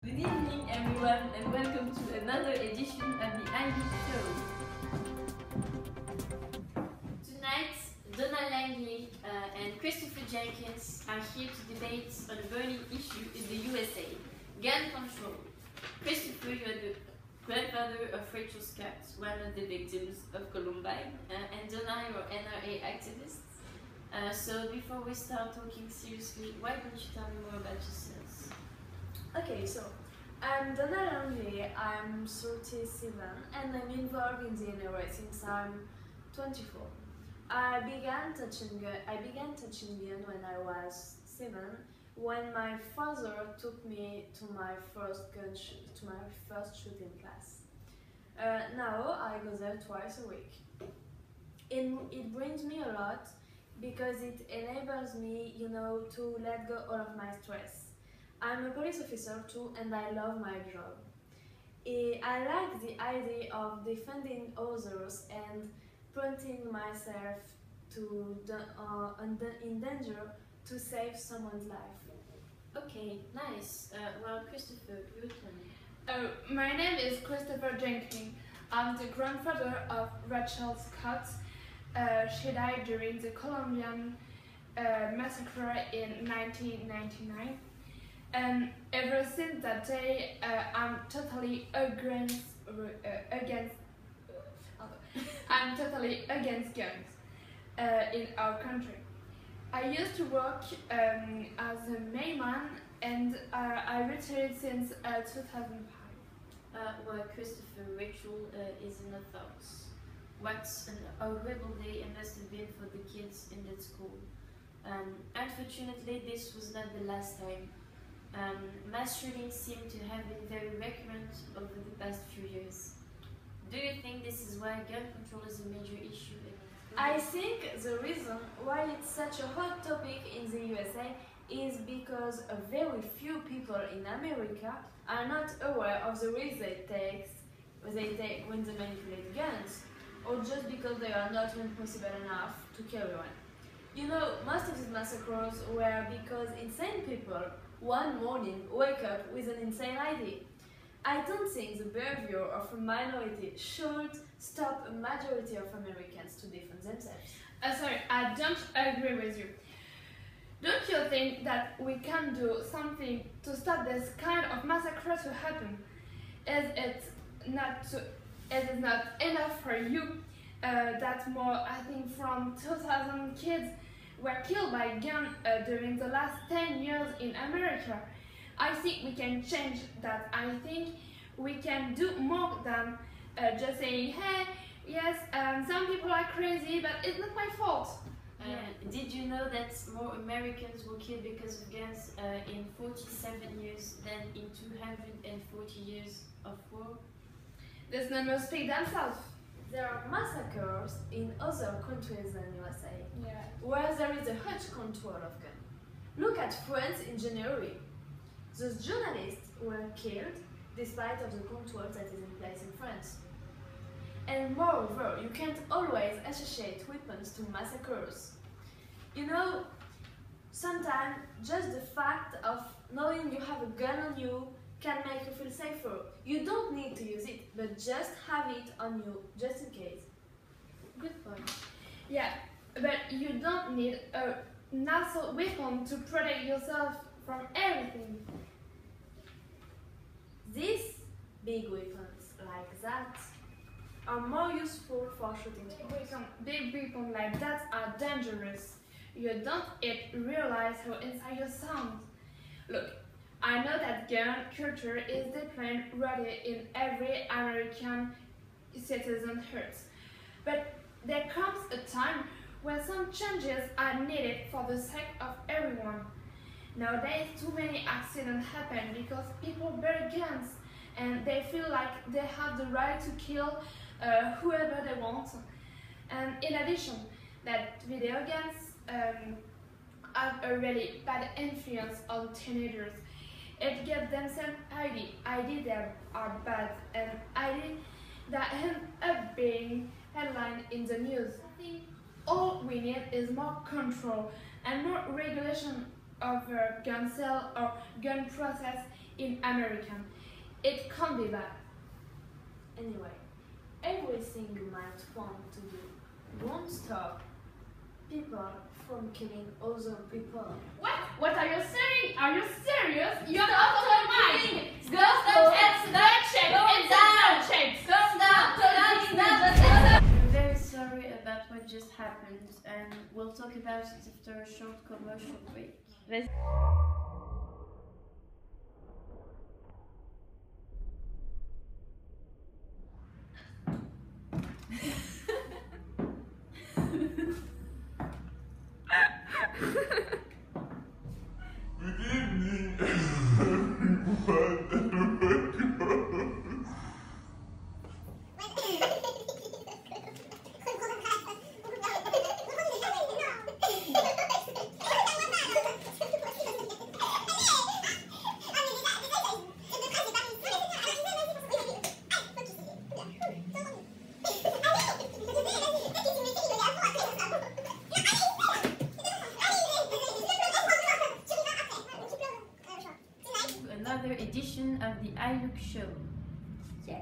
Good evening everyone and welcome to another edition of the Ilook show. Tonight, Donald Anglais and Christopher Jenkins are here to debate on a burning issue in the USA, gun control. Christopher, you are the grandfather of Rachel Scott, one of the victims of Columbine, and Donald, you are NRA activists. So before we start talking seriously, why don't you tell me more about yourselves? Okay, so I'm Donald Anglais, I'm 37 and I'm involved in the NRA since I'm 24. I began touching gun when I was 7, when my father took me to my first shooting class. Now I go there twice a week. It brings me a lot because it enables me, to let go all of my stress. I'm a police officer too and I love my job. I like the idea of defending others and putting myself in danger to save someone's life. Okay, nice. Well, Christopher, your turn. My name is Christopher Jenkins. I'm the grandfather of Rachel Scott. She died during the Columbian massacre in 1999. And ever since that day, I'm totally against guns in our country. I used to work as a mailman, and I retired since 2005. Well, Christopher, Rachel is in the thoughts. What an horrible day it must have been for the kids in that school. Unfortunately, this was not the last time. Mass shootings seem to have been very recurrent over the past few years. Do you think this is why gun control is a major issue? I think the reason why it's such a hot topic in the USA is because a very few people in America are not aware of the risk they take when they manipulate guns, or just because they are not responsible enough to carry one. Most of these massacres were because insane people one morning wake up with an insane idea. I don't think the behavior of a minority should stop a majority of Americans to defend themselves. Sorry, I don't agree with you. Don't you think that we can do something to stop this kind of massacre to happen? Is it not enough for you that more, I think, from 2,000 kids were killed by gun during the last 10 years in America? I think we can change that. I think we can do more than just saying, hey, yes, some people are crazy, but it's not my fault. Did you know that more Americans were killed because of guns in 47 years than in 240 years of war? These numbers speak themselves. There are massacres in other countries than USA, Yeah. where there is a huge control of guns. Look at France in January. Those journalists were killed despite of the control that is in place in France. And moreover, you can't always associate weapons to massacres. Sometimes just the fact of knowing you have a gun on you can make you feel safer. You don't need to use it, but just have it on you, just in case. Good point. Yeah, but you don't need an assault weapon to protect yourself from everything. These big weapons like that are more useful for shooting people. Big weapons like that are dangerous. You don't yet realize how inside you sound. Look, I know that gun culture is deeply rooted in every American citizen's heart. But there comes a time when some changes are needed for the sake of everyone. Nowadays, too many accidents happen because people bear guns and they feel like they have the right to kill whoever they want. And in addition, that video games have a really bad influence on teenagers. It gives them some idea that are bad, and idea that end up being headline in the news. I think all we need is more control and more regulation of gun sale or gun process in American. It can't be bad. Anyway, everything you might want to do won't stop people from killing other people. What? What are you saying? Are you serious? You're out of your mind! Go down, It's blood check! It's down. blood check! I'm very sorry about what just happened, and we'll talk about it after a short commercial break. Good evening, everyone. Another edition of the Ilook show. Yeah.